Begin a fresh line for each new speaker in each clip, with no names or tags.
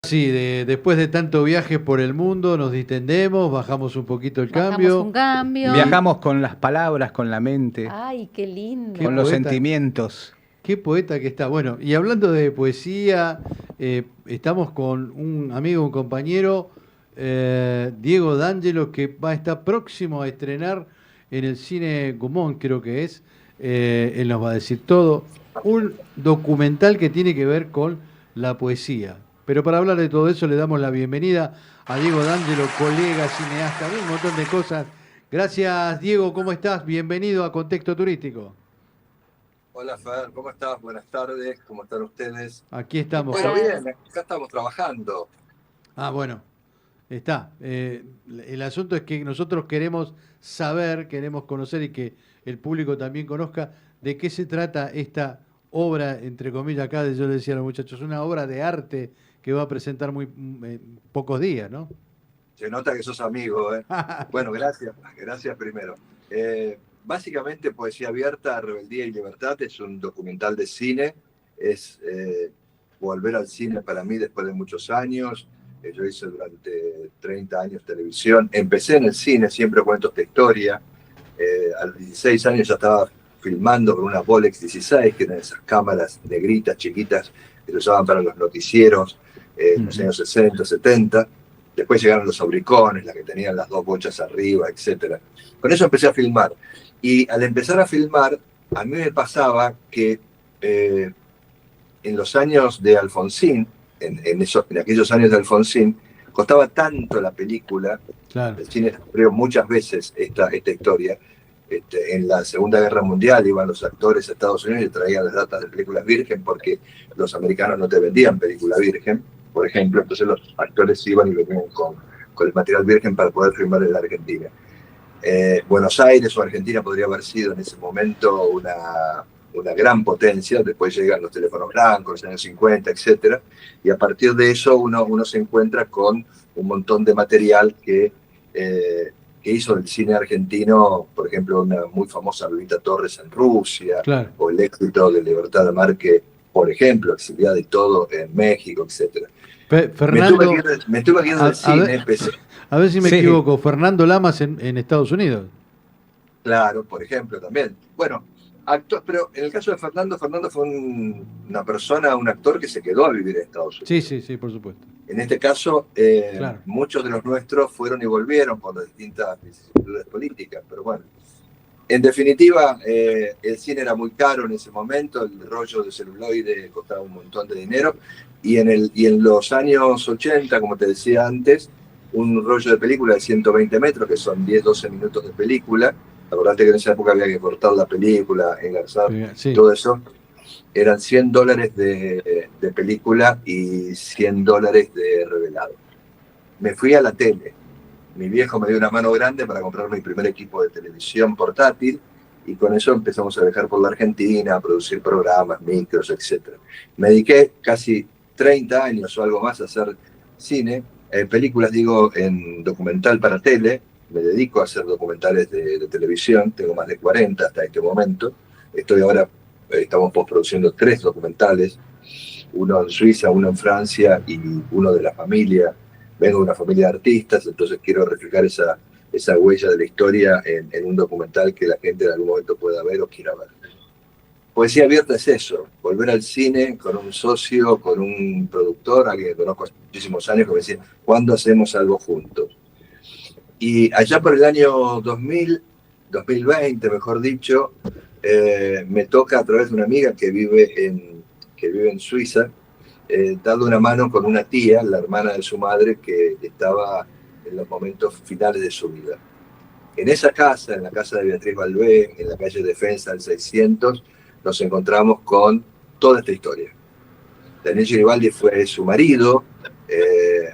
Sí, después de tanto viaje por el mundo, nos distendemos, bajamos un poquito el
Bajamos
cambio
un cambio.
y
Viajamos con las palabras, con la mente,
Ay, qué
qué
con los
lindo.
poeta,
sentimientos.
qué poeta que está. Bueno, y hablando de poesía, estamos con un amigo, un compañero, Diego D'Angelo, que va a estar próximo a estrenar en el cine Gumón, creo que es. Él nos va a decir todo. Un documental que tiene que ver con la poesía. Pero para hablar de todo eso le damos la bienvenida a Diego D'Angelo, colega, cineasta, un montón de cosas. Gracias, Diego, ¿cómo estás? Bienvenido a Contexto Turístico.
Hola Fer, ¿cómo estás? Buenas tardes, ¿cómo están ustedes?
Aquí
¿Qué
estamos.
Bueno,
tal?
bien, acá estamos trabajando.
Ah, bueno, está. El asunto es que nosotros queremos saber, queremos conocer y que el público también conozca de qué se trata esta obra, entre comillas, acá yo le decía a los muchachos, una obra de arte que va a presentar muy pocos días, ¿no?
Se nota que sos amigo, ¿eh? Bueno, gracias primero. Básicamente, Poesía Abierta, Rebeldía y Libertad es un documental de cine, es volver al cine para mí después de muchos años. Yo hice durante 30 años televisión, empecé en el cine, siempre cuento esta historia. A los 16 años ya estaba filmando con una Bolex 16, que eran esas cámaras negritas, chiquitas, que se usaban para los noticieros en los
Ujú.
años 60, 70. Después llegaron los Obricones, las que tenían las dos bochas arriba, etc. Con eso empecé a filmar. Y al empezar a filmar, a mí me pasaba que eh, en los años de Alfonsín, en aquellos años de Alfonsín, costaba tanto la película.
Claro.
El cine sufrió muchas veces esta historia. En la Segunda Guerra Mundial iban los actores a Estados Unidos y traían las datas de películas virgen porque los americanos no te vendían película virgen, por ejemplo. Entonces los actores iban y venían con el material virgen para poder filmar en la Argentina. Buenos Aires o Argentina podría haber sido en ese momento una gran potencia. Después llegan los teléfonos blancos, los años 50, etcétera, y a partir de eso uno se encuentra con un montón de material que hizo el cine argentino, por ejemplo, una muy famosa Lolita Torres en Rusia,
Claro.
o el éxito de Libertad de Marque, por ejemplo, exiliada y todo en México, etcétera.
Fernando,
Me tuve que ir del
a ver,
cine, empecé.
a ver si me
Sí,
equivoco, Fernando Lamas en Estados Unidos.
Claro, por ejemplo, también. Bueno, actor, pero en el caso de Fernando, Fernando fue una persona, un actor que se quedó a vivir en Estados
Sí,
Unidos.
sí, sí, por supuesto.
En este caso,
Claro.
muchos de los nuestros fueron y volvieron por las distintas vicisitudes políticas, pero bueno. En definitiva, el cine era muy caro en ese momento, el rollo de celuloide costaba un montón de dinero, y en los años 80, como te decía antes, un rollo de película de 120 metros, que son 10, 12 minutos de película. Acordate que en esa época había que cortar la película, engarzar,
Sí.
todo eso. Eran $100 de película y $100 de revelado. Me fui a la tele. Mi viejo me dio una mano grande para comprar mi primer equipo de televisión portátil, y con eso empezamos a viajar por la Argentina, a producir programas, micros, etc. Me dediqué casi 30 años o algo más a hacer cine, películas, digo, en documental para tele. Me dedico a hacer documentales de televisión, tengo más de 40 hasta este momento. Estoy ahora, estamos postproduciendo 3 documentales, uno en Suiza, uno en Francia y uno de la familia. Vengo de una familia de artistas, entonces quiero reflejar esa huella de la historia en un documental que la gente en algún momento pueda ver o quiera ver. Poesía Abierta es eso, volver al cine con un socio, con un productor, alguien que conozco hace muchísimos años, que me decía, ¿cuándo hacemos algo juntos? Y allá por el año 2000, 2020, mejor dicho, me toca a través de una amiga que vive en Suiza, darle una mano con una tía, la hermana de su madre, que estaba en los momentos finales de su vida. En esa casa, en la casa de Beatriz Balbé, en la calle Defensa del 600, nos encontramos con toda esta historia. Daniel Garibaldi fue su marido,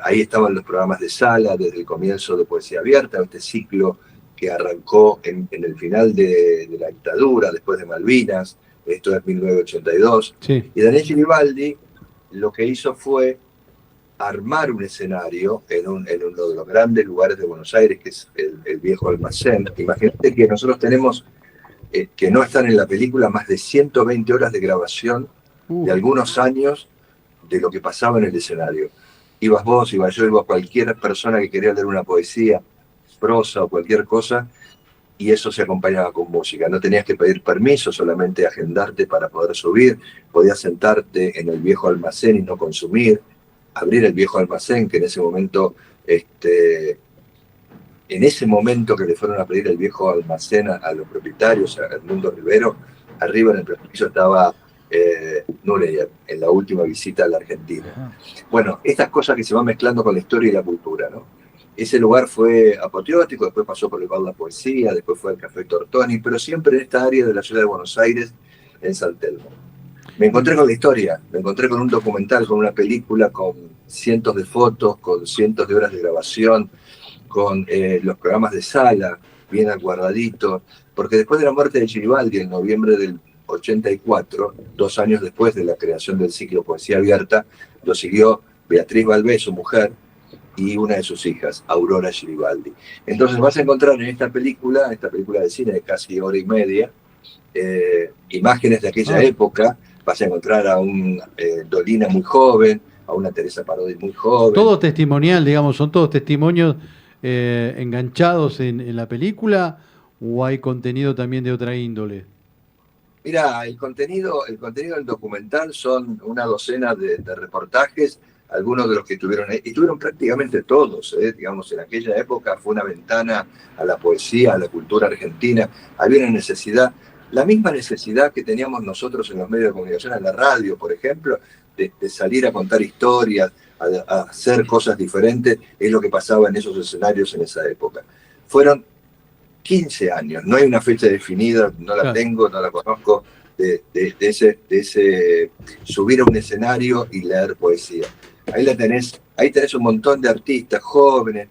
ahí estaban los programas de sala desde el comienzo de Poesía Abierta, este ciclo que arrancó en el final de la dictadura, después de Malvinas, esto es 1982,
Sí.
y Daniel Garibaldi lo que hizo fue armar un escenario en uno de los grandes lugares de Buenos Aires, que es el viejo almacén. Imagínate que nosotros tenemos, que no están en la película, más de 120 horas de grabación de
Uh,
algunos años de lo que pasaba en el escenario. ibas vos, iba yo, iba cualquier persona que quería leer una poesía, prosa o cualquier cosa, y eso se acompañaba con música. No tenías que pedir permiso, solamente agendarte para poder subir, podías sentarte en el viejo almacén y no consumir, abrir el viejo almacén, que en ese momento, que le fueron a pedir el viejo almacén a los propietarios, a Edmundo Rivero, arriba en el piso estaba Nureyev, en la última visita a la Argentina. Bueno, estas cosas que se van mezclando con la historia y la cultura, ¿no? Ese lugar fue apoteótico, después pasó por el Bar La Poesía, después fue el Café Tortoni, pero siempre en esta área de la ciudad de Buenos Aires, en San Telmo. Me encontré con la historia, me encontré con un documental, con una película, con cientos de fotos, con cientos de horas de grabación, con los programas de sala, bien aguardaditos, porque después de la muerte de Giribaldi, en noviembre del 84, 2 años después de la creación del ciclo Poesía Abierta, lo siguió Beatriz Balbé, su mujer, y una de sus hijas, Aurora Giribaldi. Entonces vas a encontrar en esta película de cine de casi hora y media, imágenes de aquella época, vas a encontrar a un Dolina muy joven, a una Teresa Parodi muy joven.
Todo testimonial, digamos, son todos testimonios enganchados en la película, ¿o hay contenido también de otra índole?
Mira, el contenido del documental son una docena de reportajes, algunos de los que estuvieron ahí, y estuvieron prácticamente todos, digamos, en aquella época fue una ventana a la poesía, a la cultura argentina, había una necesidad, la misma necesidad que teníamos nosotros en los medios de comunicación, en la radio, por ejemplo, de salir a contar historias, a hacer cosas diferentes, es lo que pasaba en esos escenarios en esa época. Fueron 15 años, no hay una fecha definida, no la tengo, no la conozco, de ese subir a un escenario y leer poesía. Ahí tenés un montón de artistas jóvenes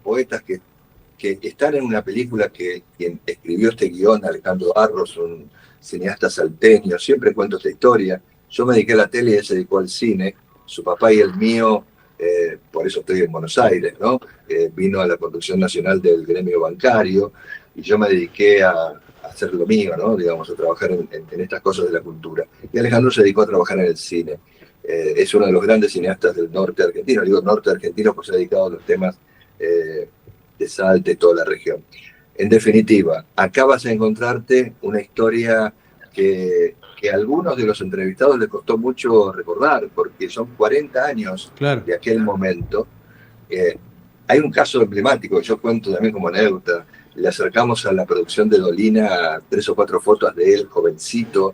poetas que están en una película que quien escribió este guión, Alejandro Arros, un cineasta salteño, siempre cuento esta historia. Yo me dediqué a la tele y él se dedicó al cine, su papá y el mío, por eso estoy en Buenos Aires, ¿no? Vino a la conducción nacional del gremio bancario y yo me dediqué a hacer lo mío, ¿no? Digamos, a trabajar en estas cosas de la cultura. Y Alejandro se dedicó a trabajar en el cine. Es uno de los grandes cineastas del norte argentino. Digo norte argentino porque se ha dedicado a los temas de Salta y toda la región. En definitiva, acá vas a encontrarte una historia que a algunos de los entrevistados les costó mucho recordar, porque son 40 años de aquel momento. Hay un caso emblemático, yo cuento también como anécdota. Le acercamos a la producción de Dolina 3 o 4 fotos de él, jovencito,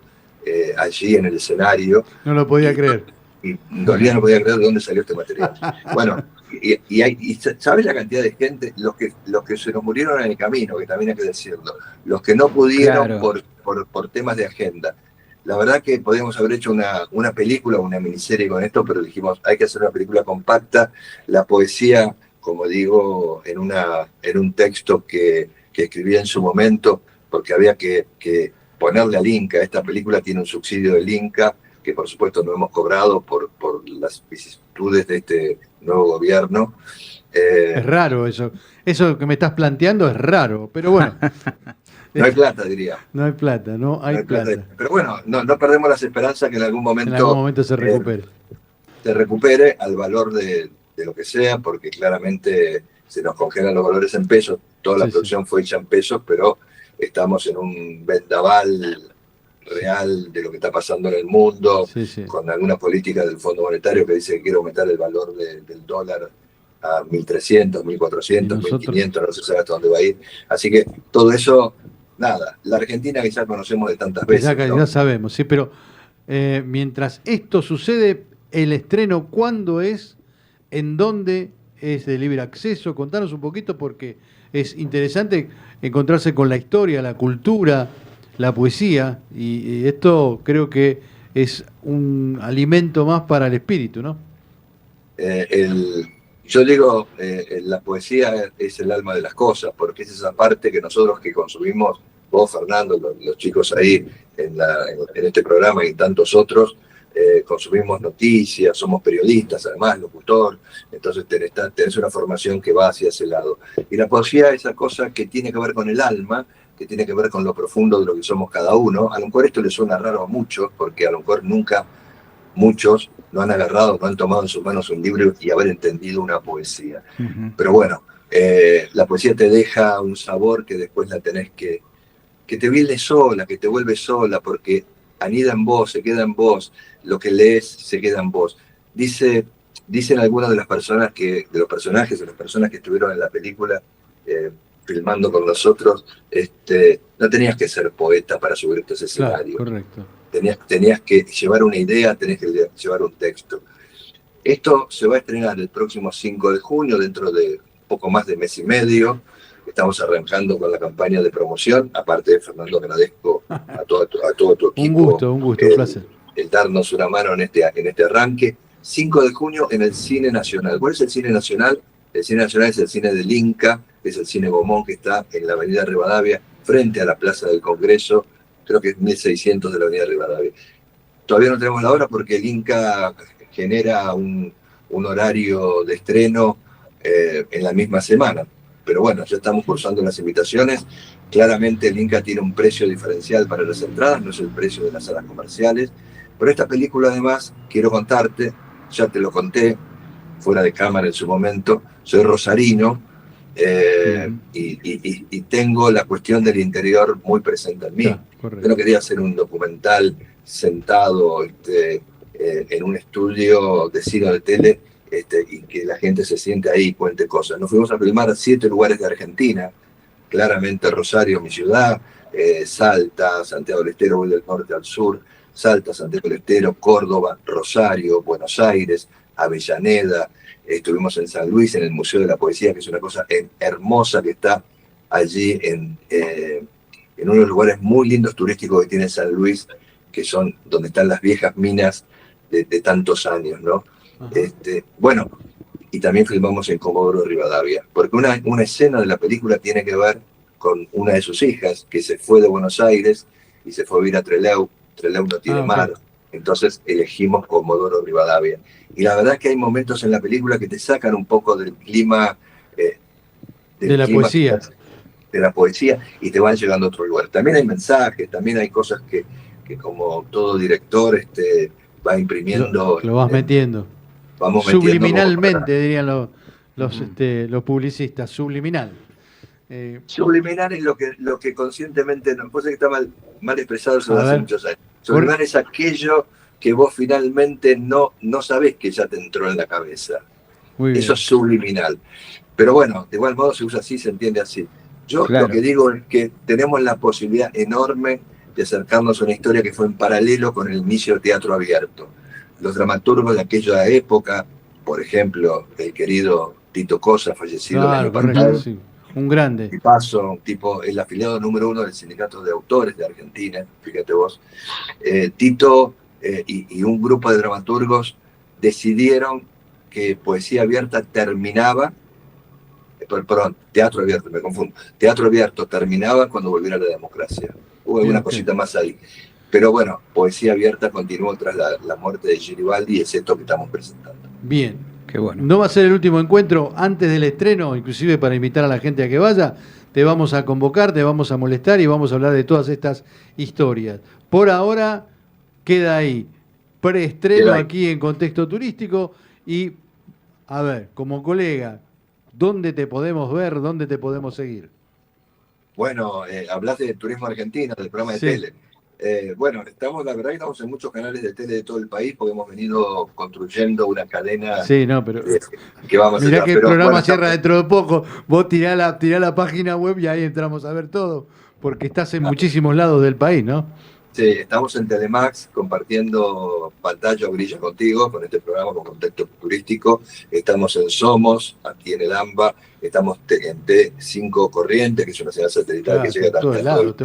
allí en el escenario.
No lo podía creer.
Y Dolina no podía creer de dónde salió este material. Bueno, y ¿sabes la cantidad de gente? Los que se nos murieron en el camino, que también hay que decirlo. Los que no pudieron por temas de agenda. La verdad que podíamos haber hecho una película, una miniserie con esto, pero dijimos, hay que hacer una película compacta. La poesía, como digo, en un texto que escribí en su momento, porque había que ponerle al Inca. Esta película tiene un subsidio del Inca, que por supuesto no hemos cobrado por las vicisitudes de este nuevo gobierno.
Es raro eso. Eso que me estás planteando es raro, pero bueno.
No hay plata, diría.
No hay plata, no hay plata.
Pero bueno, no perdemos las esperanzas que en algún momento
se recupere.
Se recupere al valor de lo que sea, porque claramente se nos congelan los valores en pesos. Toda la producción fue hecha en pesos, pero estamos en un vendaval real de lo que está pasando en el mundo, con alguna política del Fondo Monetario que dice que quiere aumentar el valor del dólar a 1.300, 1.400, 1.500, no se sabe hasta dónde va a ir. Así que todo eso, nada, la Argentina que ya conocemos de tantas veces.
Ya sabemos, sí, pero mientras esto sucede, el estreno, ¿cuándo es? ¿En dónde es de libre acceso? Contanos un poquito porque es interesante encontrarse con la historia, la cultura, la poesía, y esto creo que es un alimento más para el espíritu, ¿no?
Yo digo, la poesía es el alma de las cosas, porque es esa parte que nosotros que consumimos, vos, Fernando, los chicos ahí en este programa y en tantos otros, consumimos noticias, somos periodistas, además, locutor, entonces tenés una formación que va hacia ese lado. Y la poesía es esa cosa que tiene que ver con el alma, que tiene que ver con lo profundo de lo que somos cada uno. A lo mejor esto le suena raro a muchos, porque a lo mejor nunca muchos no han agarrado, no han tomado en sus manos un libro y haber entendido una poesía. Pero bueno, la poesía te deja un sabor que después la tenés que te viene sola, que te vuelve sola, porque anida en vos, se queda en vos, lo que lees se queda en vos. Dicen algunas de las personas de los personajes, de las personas que estuvieron en la película, filmando con nosotros, no tenías que ser poeta para subirte a ese escenario.
Claro, correcto.
Tenías que llevar una idea, tenías que llevar un texto. Esto se va a estrenar el próximo 5 de junio, dentro de poco más de mes y medio. Estamos arrancando con la campaña de promoción. Aparte de Fernando, agradezco a todo tu equipo.
Un gusto, un placer.
El darnos una mano en este arranque. 5 de junio en el Cine Nacional. ¿Cuál es el Cine Nacional? El Cine Nacional es el cine del Inca, que es el Cine Gomón, que está en la avenida Rivadavia, frente a la Plaza del Congreso. Creo que es 1600 de la avenida Rivadavia. Todavía no tenemos la hora porque el Inca genera un horario de estreno en la misma semana. Pero bueno, ya estamos cursando las invitaciones. Claramente el Inca tiene un precio diferencial para las entradas, no es el precio de las salas comerciales. Pero esta película, además, quiero contarte, ya te lo conté fuera de cámara en su momento, soy rosarino y tengo la cuestión del interior muy presente en mí. Yo no quería hacer un documental sentado en un estudio de cine o de tele y que la gente se siente ahí y cuente cosas. Nos fuimos a filmar a 7 lugares de Argentina, claramente Rosario, mi ciudad, Salta, Santiago del Estero, voy del norte al sur, Salta, Santiago del Estero, Córdoba, Rosario, Buenos Aires, Avellaneda, estuvimos en San Luis, en el Museo de la Poesía, que es una cosa hermosa que está allí en uno de los lugares muy lindos turísticos que tiene San Luis, que son donde están las viejas minas de tantos años, ¿no? Bueno, y también filmamos en Comodoro Rivadavia, porque una escena de la película tiene que ver con una de sus hijas, que se fue de Buenos Aires y se fue a vivir a Trelew. Trelew no tiene mar, entonces elegimos Comodoro Rivadavia. Y la verdad es que hay momentos en la película que te sacan un poco del clima...
de la poesía.
De la poesía, y te van llegando a otro lugar. También hay mensajes, también hay cosas que como todo director va imprimiendo.
Lo vas metiendo.
Vamos
subliminalmente, dirían los publicistas, subliminal.
Subliminal es lo que conscientemente, no puede ser que está mal expresado eso hace muchos años. Subliminal es aquello que vos finalmente no sabés que ya te entró en la cabeza. Eso es subliminal. Pero bueno, de igual modo se usa así, se entiende así. Yo lo que digo es que tenemos la posibilidad enorme de acercarnos a una historia que fue en paralelo con el inicio del teatro abierto. Los dramaturgos de aquella época, por ejemplo, el querido Tito Cosa, fallecido el año pasado,
sí. Un grande.
Y paso, el afiliado número 1 del Sindicato de Autores de Argentina, fíjate vos. Tito y un grupo de dramaturgos decidieron que Poesía Abierta terminaba, perdón, Teatro Abierto, me confundo. Teatro Abierto terminaba cuando volviera la democracia. Hubo alguna cosita más ahí. Pero bueno, Poesía Abierta continuó tras la muerte de Giribaldi y es esto que estamos presentando.
Bien, qué bueno. No va a ser el último encuentro antes del estreno, inclusive para invitar a la gente a que vaya. Te vamos a convocar, te vamos a molestar y vamos a hablar de todas estas historias. Por ahora queda ahí, preestreno aquí en Contexto Turístico y, a ver, como colega, ¿dónde te podemos ver? ¿Dónde te podemos seguir?
Bueno, hablas de Turismo Argentina, del programa de tele. Bueno, la verdad que estamos en muchos canales de tele de todo el país porque hemos venido construyendo una cadena.
Sí, no, pero
que vamos
mirá
a
que el programa cierra dentro de poco. Vos tirá la página web y ahí entramos a ver todo, porque estás en muchísimos lados del país, ¿no?
Sí, estamos en Telemax compartiendo pantalla o grilla contigo con este programa con Contexto Turístico. Estamos en Somos, aquí en el AMBA. Estamos en T5 Corrientes, que es una señal satelital que llega
todo el lado,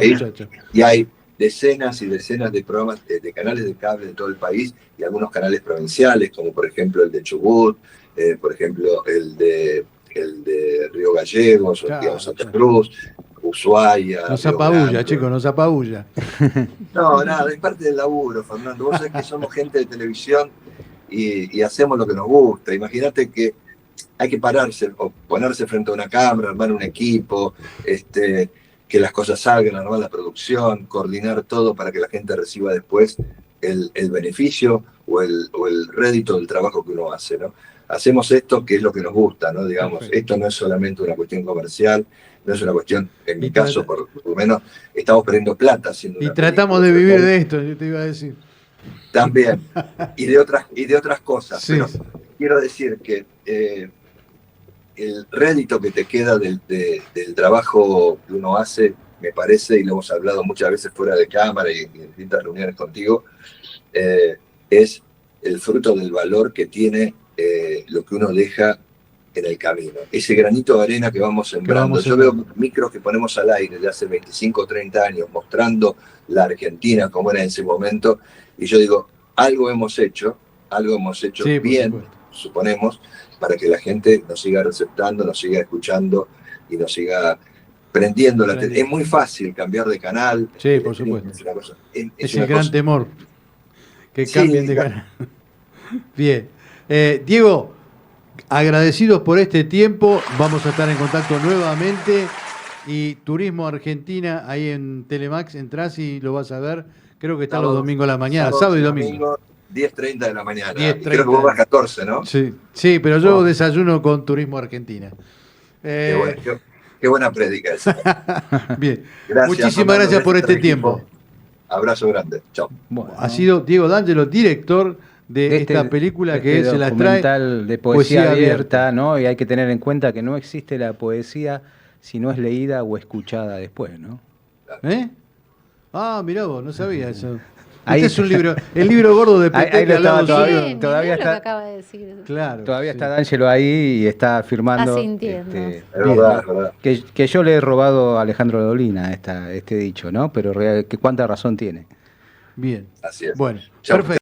y hay decenas y decenas de programas de canales de cable de todo el país y algunos canales provinciales, como por ejemplo el de Chubut, por ejemplo el de Río Gallegos, Santa Cruz, Ushuaia.
Nos apabulla, chicos, nos apabulla.
No, nada, es parte del laburo, Fernando. Vos sabés que somos gente de televisión y hacemos lo que nos gusta. Imagínate que hay que pararse o ponerse frente a una cámara, armar un equipo, que las cosas salgan, armar la producción, coordinar todo para que la gente reciba después el beneficio o el rédito del trabajo que uno hace, ¿no? Hacemos esto que es lo que nos gusta, ¿no? Digamos,
Perfecto.
esto no es solamente una cuestión comercial, no es una cuestión, en mi
Y
caso, por lo menos, estamos perdiendo plata haciendo
Y
una
tratamos
película,
de vivir
pero
de esto, yo te iba a decir.
también, y de otras cosas,
Sí.
pero quiero decir que el rédito que te queda del trabajo que uno hace, me parece, y lo hemos hablado muchas veces fuera de cámara y en distintas reuniones contigo, es el fruto del valor que tiene lo que uno deja en el camino. Ese granito de arena que vamos sembrando. Yo veo micros que ponemos al aire de hace 25 o 30 años mostrando la Argentina como era en ese momento, y yo digo, algo hemos hecho
Sí,
bien, suponemos, para que la gente nos siga receptando, nos siga escuchando y nos siga prendiendo la tele. Es muy fácil cambiar de canal.
Sí, por supuesto.
Es
el
una
gran
cosa,
temor, que
sí,
cambien de canal. Bien. Diego, agradecidos por este tiempo. Vamos a estar en contacto nuevamente. Y Turismo Argentina, ahí en Telemax, entrás y lo vas a ver. Creo que está los domingos a la mañana, sábado y domingo.
10:30 de la mañana.
10:30.
Creo que vos vas 14, ¿no?
Sí, sí, pero yo desayuno con Turismo Argentina.
Qué buena prédica esa.
Bien.
Gracias,
Muchísimas gracias por este tiempo.
Abrazo grande. Chao.
Bueno,
ha sido Diego D'Angelo, director de esta película que se las trae.
Documental de poesía abierta, ¿no? Y hay que tener en cuenta que no existe la poesía si no es leída o escuchada después, ¿no?
¿Eh? Ah, mirá vos, no sabía eso.
Ahí
este es un libro, el libro gordo de
Ahí
Petec al lado
todavía,
suyo.
todavía
lo
está,
que acaba de decir.
Claro.
todavía
sí.
está D'Angelo ahí y está firmando.
Asintiendo.
Es verdad, es verdad.
Que yo le he robado a Alejandro Dolina este dicho, ¿no? Pero cuánta razón tiene.
Bien.
Así es.
Bueno,
Chao,
perfecto.